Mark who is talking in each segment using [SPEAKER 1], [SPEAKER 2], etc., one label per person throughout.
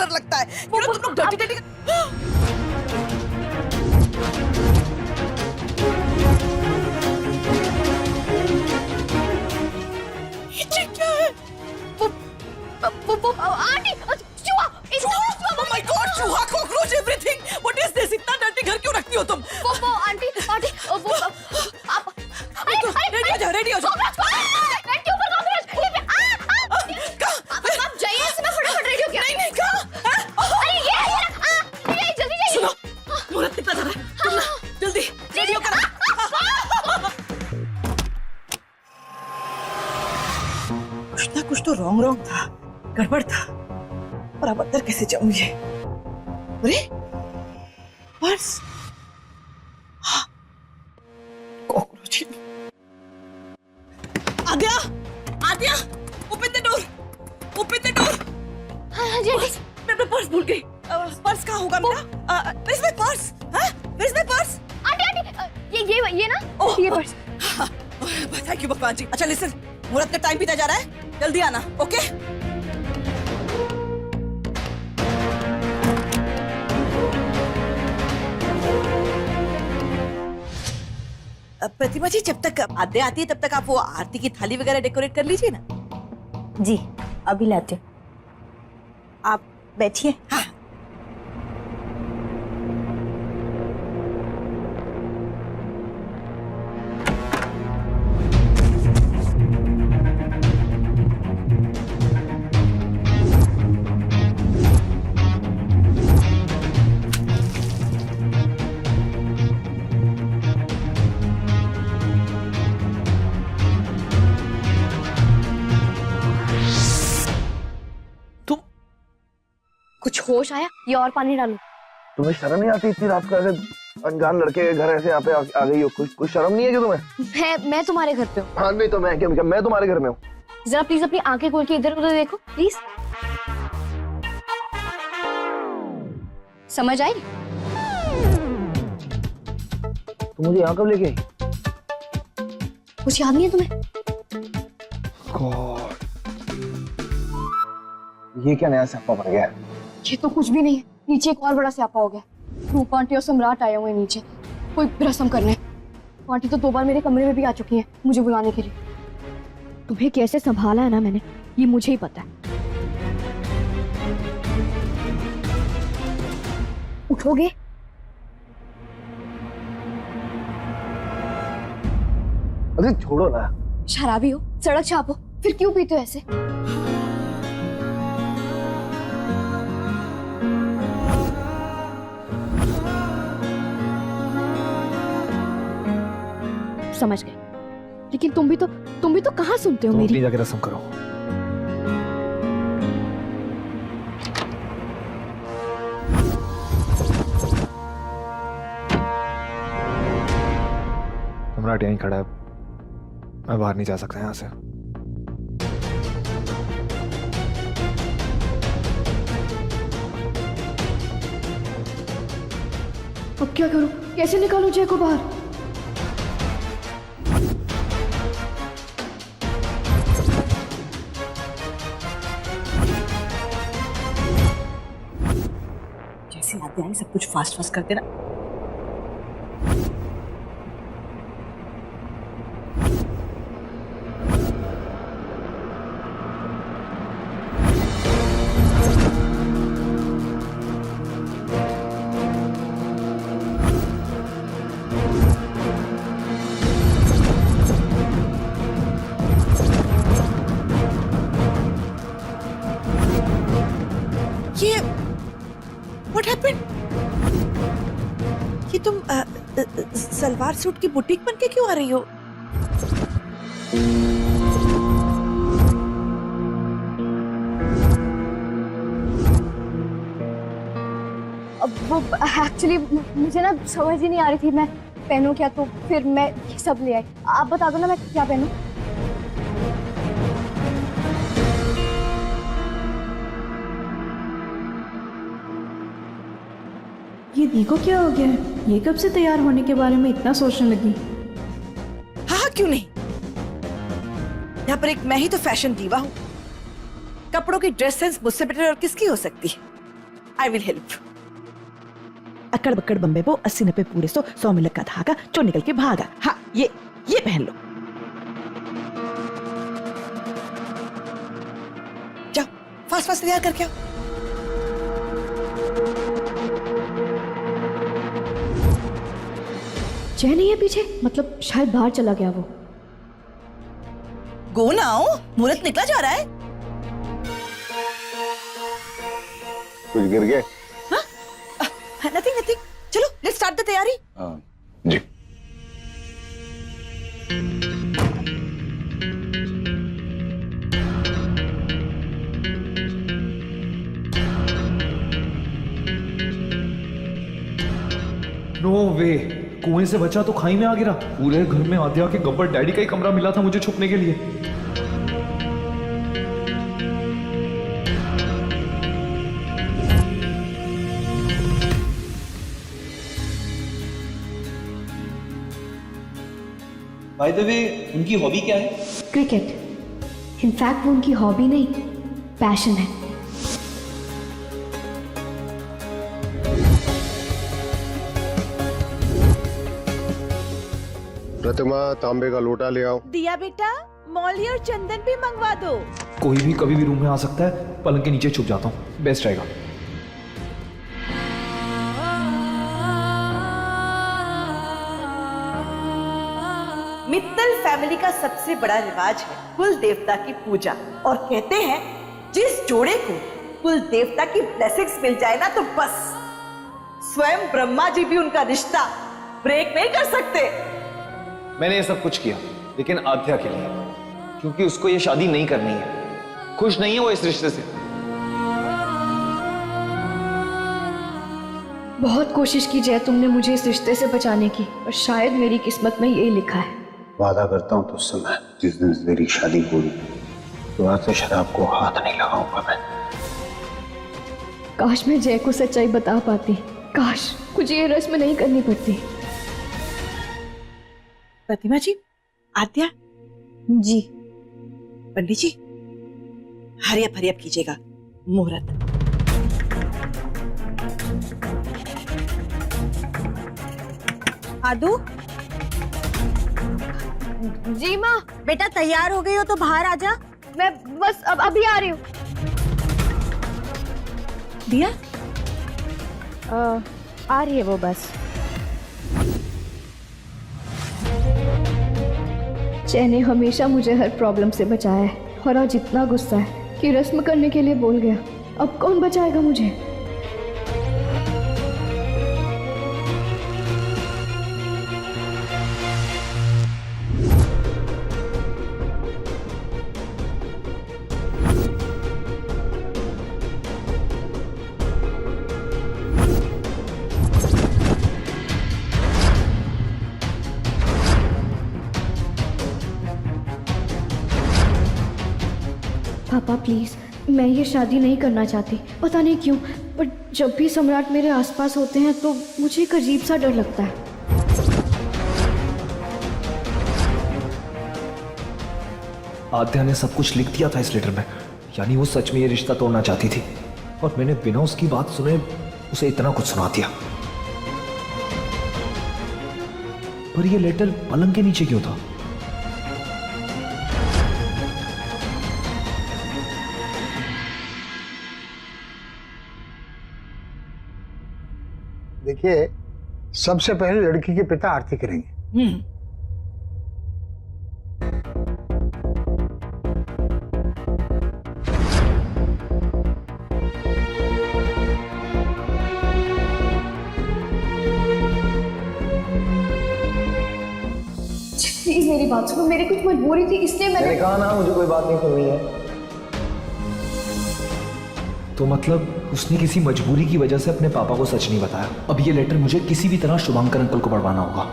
[SPEAKER 1] डर लगता है। क्यों तुम लोग डर्टी डर्टी ये क्या है?
[SPEAKER 2] वो आंटी चूहा
[SPEAKER 1] Oh my God, चूहा, cockroach, everything. What is this? इतना डर्टी घर क्यों रखती हो तुम?
[SPEAKER 2] वो आंटी वो आप
[SPEAKER 1] रेडी हो जाओ, रेडी हो जाओ।
[SPEAKER 2] आंटी ऊपर कॉकरोच आप जाइए ऐसे मैं फटाफट रेडी हो गया।
[SPEAKER 1] नहीं कहाँ?
[SPEAKER 2] अरे ये जल्दी जाइए।
[SPEAKER 1] सुनो, मुहूर्त कितना जा रहा है? तुम ना, जल्दी रेडी हो करो। कुछ तो रॉन्ग था, गड़बड़ था। और अब अंदर कैसे जाऊंगी? अरे purse, cockroach. Aadya, Aadya, open the door, open the door.
[SPEAKER 2] हाँ जी आंटी।
[SPEAKER 1] मैं अपना पर्स भूल गई। पर्स कहाँ होगा मेरा? Where's my purse? हाँ? Where's my purse?
[SPEAKER 2] आंटी ये ना ये पर्स।
[SPEAKER 1] थैंक यू भगवान जी। अच्छा लिसन, मुहूर्त का टाइम बीता जा रहा है, जल्दी आना, ओके? प्रतिमा जी, जब तक आद्या आती है तब तक आप वो आरती की थाली वगैरह डेकोरेट कर लीजिए ना।
[SPEAKER 3] जी अभी लाते हो। आप बैठिए।
[SPEAKER 1] हाँ।
[SPEAKER 2] कुछ होश आया? ये और पानी डालो।
[SPEAKER 4] तुम्हें शर्म नहीं आती इतनी रात को ऐसे अनजान लड़के के घर ऐसे यहाँ पे आ गई हो? कुछ शर्म नहीं है क्या तुम्हें?
[SPEAKER 2] मैं तुम्हारे घर पे हूँ।
[SPEAKER 4] हाँ नहीं तो मैं क्या मैं तुम्हारे घर में हूँ?
[SPEAKER 2] जरा प्लीज अपनी आंखें खोल के इधर उधर देखो प्लीज। समझ आई?
[SPEAKER 4] तुम मुझे यहाँ कब लेके आई?
[SPEAKER 2] कुछ याद नहीं है तुम्हें?
[SPEAKER 4] गॉड, ये क्या नया स्यापा बन गया?
[SPEAKER 2] ये तो कुछ भी नहीं है, नीचे एक और बड़ा स्यापा हो गया। रूपा आंटी और सम्राट आए हुए नीचे कोई रस्म करने। आंटी तो 2 बार मेरे कमरे में भी आ चुकी हैं मुझे बुलाने के लिए। तुम्हें कैसे संभाला है ना मैंने, ये मुझे ही पता है। उठोगे?
[SPEAKER 4] अरे छोड़ो ना।
[SPEAKER 2] शराबी हो, सड़क छापो, फिर क्यों पीते हो ऐसे? समझ गए, लेकिन तुम भी तो कहाँ सुनते हो मेरी?
[SPEAKER 4] प्लीज जाके रस्म करो। सम्राट यहीं खड़ा है, मैं बाहर नहीं जा सकता यहाँ से।
[SPEAKER 2] अब क्या करूं? कैसे निकालूं जय को बाहर?
[SPEAKER 1] जैसे आद्या आई सब कुछ फास्ट फास्ट कर देना। ये What happened? ये तुम सलवार सूट की बुटीक बन के क्यों आ रही हो?
[SPEAKER 2] अब वो एक्चुअली मुझे ना समझ ही नहीं आ रही थी मैं पहनूं क्या, तो फिर मैं ये सब ले आई। आप बता दो ना मैं क्या पहनूं?
[SPEAKER 3] ये देखो क्या हो गया है, ये कब से तैयार होने के बारे में इतना सोचने लगी?
[SPEAKER 1] हाँ क्यों नहीं, यहाँ पर एक मैं ही तो फैशन दीवा हूँ। कपड़ों की ड्रेस सेंस मुझसे बेटर और किसकी हो सकती है? I will help. अकड़ बकड़ बम्बे वो 80-90 पूरे 100 मिलक का धागा जो निकल के भागा। हाँ ये पहन लो। जाओ फास्ट फास्ट तैयार करके आओ।
[SPEAKER 2] जय नहीं है पीछे, मतलब शायद बाहर चला गया वो।
[SPEAKER 1] गो नाउ, मुहूर्त निकला जा रहा है।
[SPEAKER 4] कुछ गिर गए?
[SPEAKER 1] नथिंग नथिंग, चलो लेट्स स्टार्ट द तैयारी।
[SPEAKER 4] जी।
[SPEAKER 5] नो वे, कुएं से बचा तो खाई में आ गिरा। पूरे घर में आद्या के गब्बर डैडी का ही कमरा मिला था मुझे छुपने के लिए।
[SPEAKER 6] बाय द वे, उनकी हॉबी क्या है?
[SPEAKER 2] क्रिकेट। इनफैक्ट वो उनकी हॉबी नहीं, पैशन है।
[SPEAKER 7] प्रतिमा, तांबे का लोटा ले आओ।
[SPEAKER 1] दिया बेटा, मौली और चंदन भी मंगवा दो।
[SPEAKER 5] कोई भी कभी भी रूम में आ सकता है, पलंग के नीचे छुप जाता हूँ, बेस्ट रहेगा।
[SPEAKER 1] मित्तल फैमिली का सबसे बड़ा रिवाज है कुल देवता की पूजा, और कहते हैं जिस जोड़े को कुल देवता की ब्लेसिंग्स मिल जाए ना तो बस स्वयं ब्रह्मा जी भी उनका रिश्ता ब्रेक नहीं कर सकते।
[SPEAKER 6] मैंने ये सब कुछ किया, लेकिन आद्या के लिए, क्योंकि उसको ये शादी नहीं करनी है। खुश नहीं है वो इस रिश्ते से।
[SPEAKER 2] बहुत कोशिश की जय तुमने मुझे इस रिश्ते से बचाने की, और शायद मेरी किस्मत में यही लिखा है।
[SPEAKER 7] वादा करता हूँ तुझसे, मैं जिस दिन तेरी शादी पूरी तो आज से शराब को हाथ नहीं लगाऊंगा मैं।
[SPEAKER 2] काश मैं जय को सच्चाई बता पाती, काश मुझे ये रस्म नहीं करनी पड़ती।
[SPEAKER 1] प्रतिमा जी, आद्या
[SPEAKER 3] जी।
[SPEAKER 1] पंडित जी हरियप कीजिएगा मुहूर्त।
[SPEAKER 8] आदू,
[SPEAKER 2] जी माँ।
[SPEAKER 8] बेटा तैयार हो गई हो तो बाहर आ जा।
[SPEAKER 2] मैं बस अब अभी आ रही हूँ।
[SPEAKER 1] दिया
[SPEAKER 8] आ रही है वो बस।
[SPEAKER 2] जय ने हमेशा मुझे हर प्रॉब्लम से बचाया है, और आज इतना गुस्सा है कि रस्म करने के लिए बोल गया। अब कौन बचाएगा मुझे? पापा प्लीज, मैं ये शादी नहीं करना चाहती, पता नहीं क्यों, पर जब भी सम्राट मेरे आसपास होते हैं तो मुझे एक अजीब सा डर लगता है।
[SPEAKER 5] आद्या ने सब कुछ लिख दिया था इस लेटर में, यानी वो सच में ये रिश्ता तोड़ना चाहती थी, और मैंने बिना उसकी बात सुने उसे इतना कुछ सुना दिया। पर ये लेटर पलंग के नीचे क्यों था?
[SPEAKER 7] देखिए, सबसे पहले लड़की के पिता आरती करेंगे।
[SPEAKER 2] प्लीज मेरी बात सुनो, मेरी कुछ मजबूरी थी इसलिए मैंने
[SPEAKER 6] कहा ना मुझे कोई बात नहीं सुननी है।
[SPEAKER 5] तो मतलब उसने किसी मजबूरी की वजह से अपने पापा को सच नहीं बताया। अब ये लेटर मुझे किसी भी तरह शुभंकर अंकल को पढ़वाना होगा।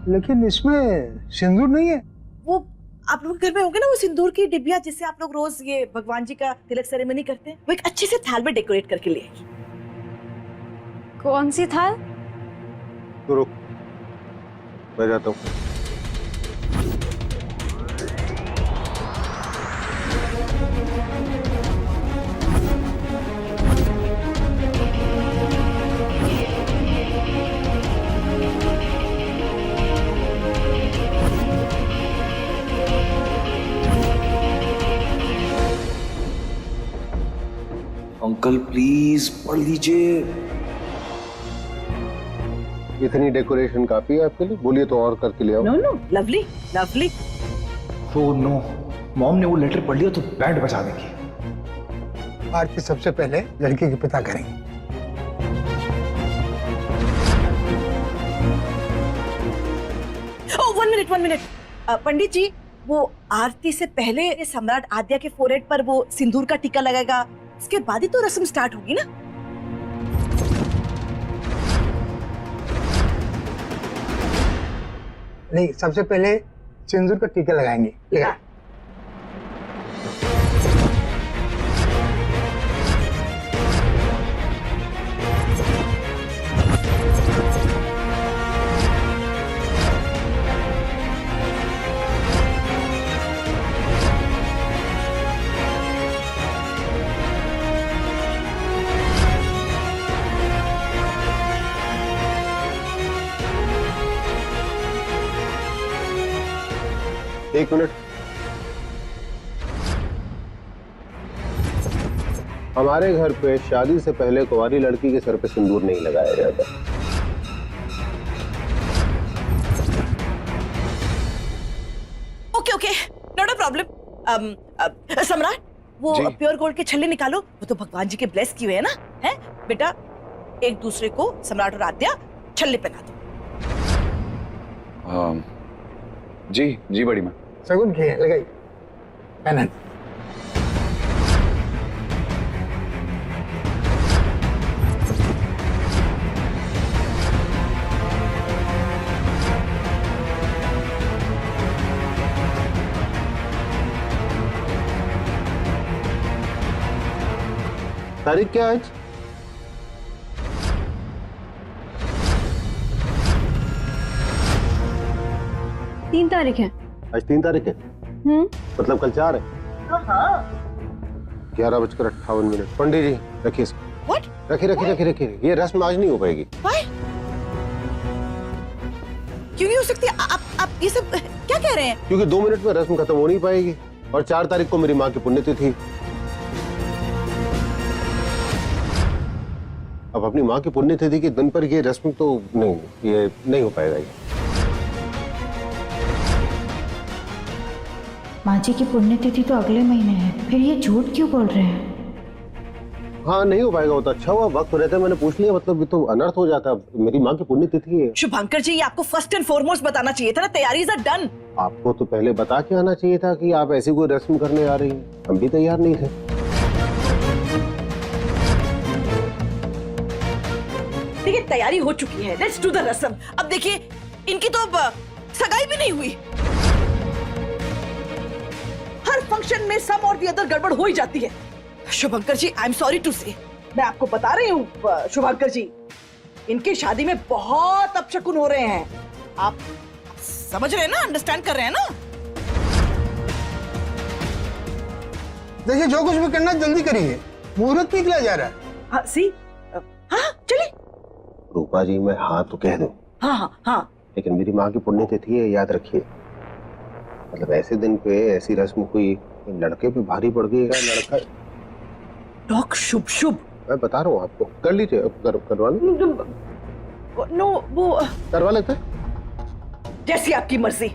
[SPEAKER 7] लेकिन इसमें सिंदूर नहीं है।
[SPEAKER 1] वो आप लोग घर में होंगे ना वो सिंदूर की डिब्बिया जिससे आप लोग रोज ये भगवान जी का तिलक सेरेमनी करते हैं, वो एक अच्छे से थाल में डेकोरेट करके ले आइए।
[SPEAKER 8] कौन सी थाल?
[SPEAKER 7] तो रुक, मैं जाता हूँ।
[SPEAKER 5] अंकल प्लीज पढ़ लीजिए।
[SPEAKER 7] इतनी डेकोरेशन काफी है आपके लिए? बोलिए तो और करके ले आओ।
[SPEAKER 1] No no, lovely lovely.
[SPEAKER 5] Oh no, mom ने वो लेटर पढ़ लिया तो बैंड बजा देंगी।
[SPEAKER 9] आरती सबसे पहले लड़की के पिता करेंगे।
[SPEAKER 1] ओह, 1 मिनट। पंडित जी, वो आरती से पहले सम्राट आद्या के फोरहेड पर वो सिंदूर का टीका लगाएगा, इसके बाद ही तो रस्म स्टार्ट होगी ना।
[SPEAKER 9] नहीं, सबसे पहले सिंदूर का टीका लगाएंगे। लगा।
[SPEAKER 7] एक मिनट, हमारे घर पे शादी से पहले कुंवारी लड़की के सर पे सिंदूर नहीं लगाया जाता।
[SPEAKER 1] Okay, not a problem. सम्राट, वो प्योर गोल्ड के छल्ले निकालो, वो तो भगवान जी के ब्लेस किए हुए हैं ना। है बेटा, एक दूसरे को सम्राट और आद्या छल्ले पहना दो।
[SPEAKER 6] जी बड़ी माँ।
[SPEAKER 9] सगुन की है, लगाई पहना।
[SPEAKER 7] तारीख क्या है आज?
[SPEAKER 2] तीन तारीख है।
[SPEAKER 7] आज 3 तारीख है। मतलब कल 4 है। 11:58। पंडित जी रखिए इसको।
[SPEAKER 1] What?
[SPEAKER 7] रखिए। ये रस्म आज नहीं हो पाएगी।
[SPEAKER 1] Why? क्यों नहीं हो सकती? आप ये सब क्या कह रहे हैं?
[SPEAKER 7] क्योंकि 2 मिनट में रस्म खत्म हो नहीं पाएगी और 4 तारीख को मेरी माँ की पुण्यतिथि। अब अपनी माँ की पुण्यतिथि के दिन पर ये रस्म तो नहीं, ये नहीं हो पाएगा। ये
[SPEAKER 3] माँ जी की पुण्यतिथि तो अगले महीने है, फिर ये झूठ क्यों बोल रहे हैं?
[SPEAKER 7] हाँ, नहीं हो पाएगा। वो तो अच्छा हुआ वक्त रहता, मैंने पूछ लिया, मतलब ये तो अनर्थ हो जाता। मेरी माँ की पुण्यतिथि है।
[SPEAKER 1] शुभंकर जी, ये आपको फर्स्ट एंड फॉरमोस्ट बताना चाहिए था ना। तैयारीज़ आर डन।
[SPEAKER 7] आपको तो पहले बता के आना चाहिए था कि आप ऐसी कोई रस्म करने आ रही हैं। हम भी तैयार नहीं थे।
[SPEAKER 1] देखिए, तैयारी हो चुकी है। लेट्स डू द रस्म। अब देखिए, इनकी तो अब सगाई भी नहीं हुई। हर फंक्शन में सम और दी अदर गड़बड़ हो ही जाती है। शुभंकर जी, आई एम सॉरी टू से, मैं आपको बता रही हूँ शुभंकर जी, इनकी शादी में बहुत अपशकुन हो रहे हैं। आप समझ रहे हैं ना, अंडरस्टैंड कर रहे हैं ना?
[SPEAKER 9] देखिए, जो कुछ भी करना जल्दी करिए, मुहूर्त निकला जा रहा है।
[SPEAKER 1] हाँ, हाँ चलिए।
[SPEAKER 7] रूपा जी, मैं हाँ तो कह दूं,
[SPEAKER 1] हाँ,
[SPEAKER 7] लेकिन मेरी माँ की पुण्यतिथि है, याद रखिए। मतलब ऐसे दिन पे ऐसी रस्म कोई लड़के पे भारी पड़ गई है। लड़का
[SPEAKER 1] डॉक शुभ
[SPEAKER 7] मैं बता रहा हूँ आपको, कर लीजिए। करवा लो।
[SPEAKER 1] नो, वो
[SPEAKER 7] करवा लेते हैं,
[SPEAKER 1] जैसी आपकी मर्जी।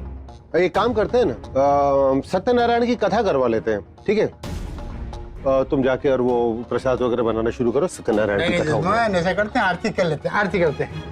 [SPEAKER 7] एक काम करते हैं ना, सत्यनारायण की कथा करवा लेते हैं, ठीक है? तुम जाके और वो प्रसाद वगैरह बनाना शुरू करो, सत्यनारायण की कथा होगी।
[SPEAKER 9] ऐसा करते हैं, आरती कर लेते हैं, आरती करते हैं।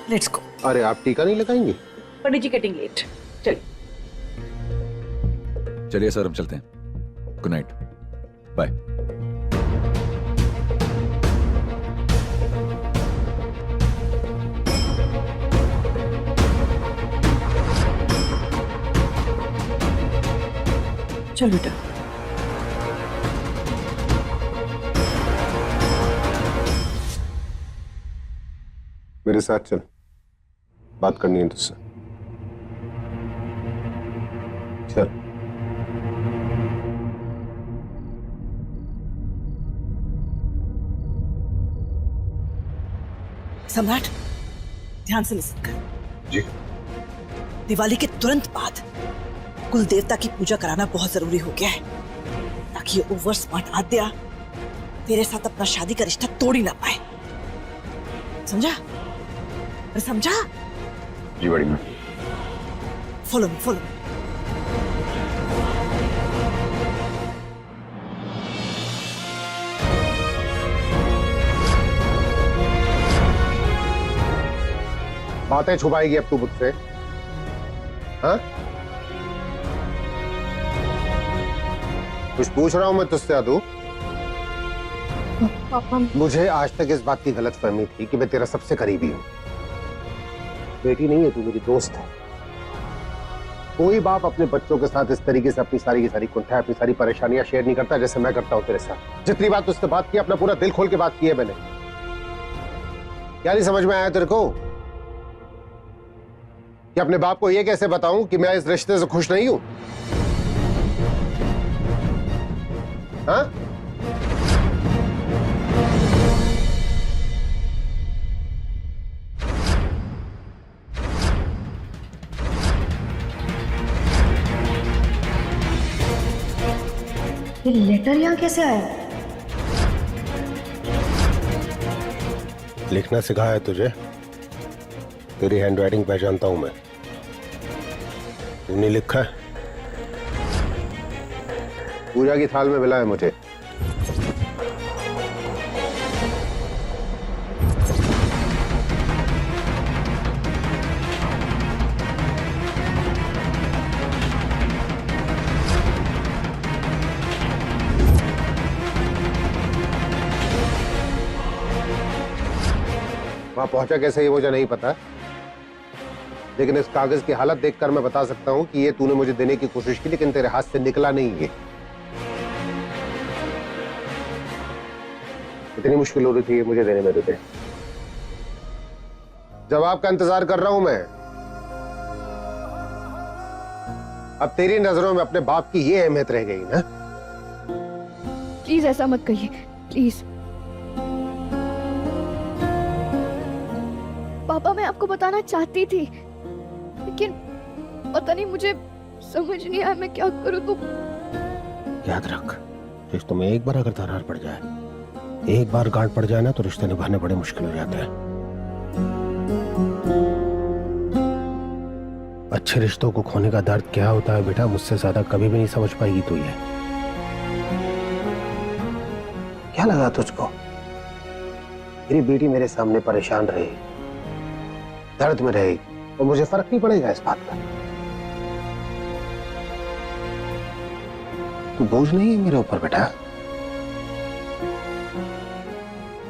[SPEAKER 1] Let's go.
[SPEAKER 7] अरे आप टीका नहीं लगाएंगे?
[SPEAKER 1] Pandit ji getting late. चलिए।
[SPEAKER 10] चलिए सर, अब चलते हैं। Good night, bye.
[SPEAKER 1] चल बेटा।
[SPEAKER 7] मेरे साथ चल, बात करनी है तुझसे। चल।
[SPEAKER 1] सम्राट, ध्यान से लिसन कर।
[SPEAKER 7] जी।
[SPEAKER 1] दिवाली के तुरंत बाद कुल देवता की पूजा कराना बहुत जरूरी हो गया है, ताकि ये ओवर स्मार्ट आद्या तेरे साथ अपना शादी का रिश्ता तोड़ ही ना पाए। समझा? अरे समझा?
[SPEAKER 10] जी बड़ी माँ।
[SPEAKER 1] Follow me, follow me.
[SPEAKER 7] बातें छुपाएगी अब तू मुझसे? हाँ? कुछ पूछ रहा हूं मैं तुझसे आदू?
[SPEAKER 2] पापा,
[SPEAKER 7] मुझे आज तक इस बात की गलतफहमी थी कि मैं तेरा सबसे करीबी हूं। बेटी नहीं है तू, मेरी दोस्त है। कोई बाप अपने बच्चों के साथ इस तरीके से अपनी सारी की सारी कुंठा, अपनी सारी परेशानियां शेयर नहीं करता जैसे मैं करता हूं तेरे साथ। जितनी बात तुझसे बात की, अपना पूरा दिल खोल के बात की है मैंने। क्या नहीं समझ में आया तेरे को कि अपने बाप को यह कैसे बताऊं कि मैं इस रिश्ते से खुश नहीं हूं? हाँ?
[SPEAKER 3] ये लेटर यहाँ कैसे आया?
[SPEAKER 7] लिखना सिखाया है तुझे? तेरी हैंडराइटिंग पहचानता हूं मैं। तूने लिखा है? पूजा की थाल में मिला है मुझे। वहां पहुंचा कैसे ये मुझे नहीं पता, लेकिन इस कागज की हालत देखकर मैं बता सकता हूं कि ये तूने मुझे देने की कोशिश की, लेकिन तेरे हाथ से निकला नहीं। ये इतनी मुश्किल हो रही थी ये मुझे देने में तुझे। जवाब का इंतजार कर रहा हूं मैं। अब तेरी नजरों में अपने बाप की ये अहमियत रह गई ना?
[SPEAKER 2] प्लीज ऐसा मत कहिए, प्लीज। पापा, मैं आपको बताना चाहती थी, लेकिन पता नहीं, मुझे समझ नहीं आया मैं क्या करूं। तो
[SPEAKER 7] याद रख, रिश्तों में एक बार अगर दरार पड़ जाए, एक बार गांठ पड़ जाए ना, तो रिश्ते निभाने बड़े मुश्किल हो जाते हैं। अच्छे रिश्तों को खोने का दर्द क्या होता है बेटा, मुझसे ज्यादा कभी भी नहीं समझ पाएगी तू ये। क्या लगा तुझको? मेरी बेटी मेरे सामने परेशान रही, दर्द में रहेगी, और मुझे फर्क नहीं पड़ेगा इस बात का? तू बोझ नहीं है मेरे ऊपर बेटा।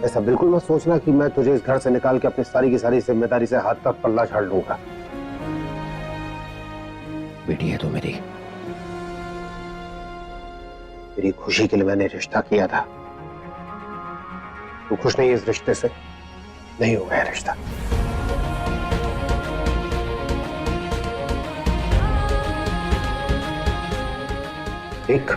[SPEAKER 7] ऐसा बिल्कुल मत सोचना कि मैं तुझे इस घर से निकाल के अपनी सारी की सारी जिम्मेदारी से हाथ तक पल्ला झाड़ लूंगा। बेटी है तो मेरी खुशी के लिए मैंने रिश्ता किया था। तू खुश नहीं है इस रिश्ते से? नहीं होगा यह रिश्ता। ठीक।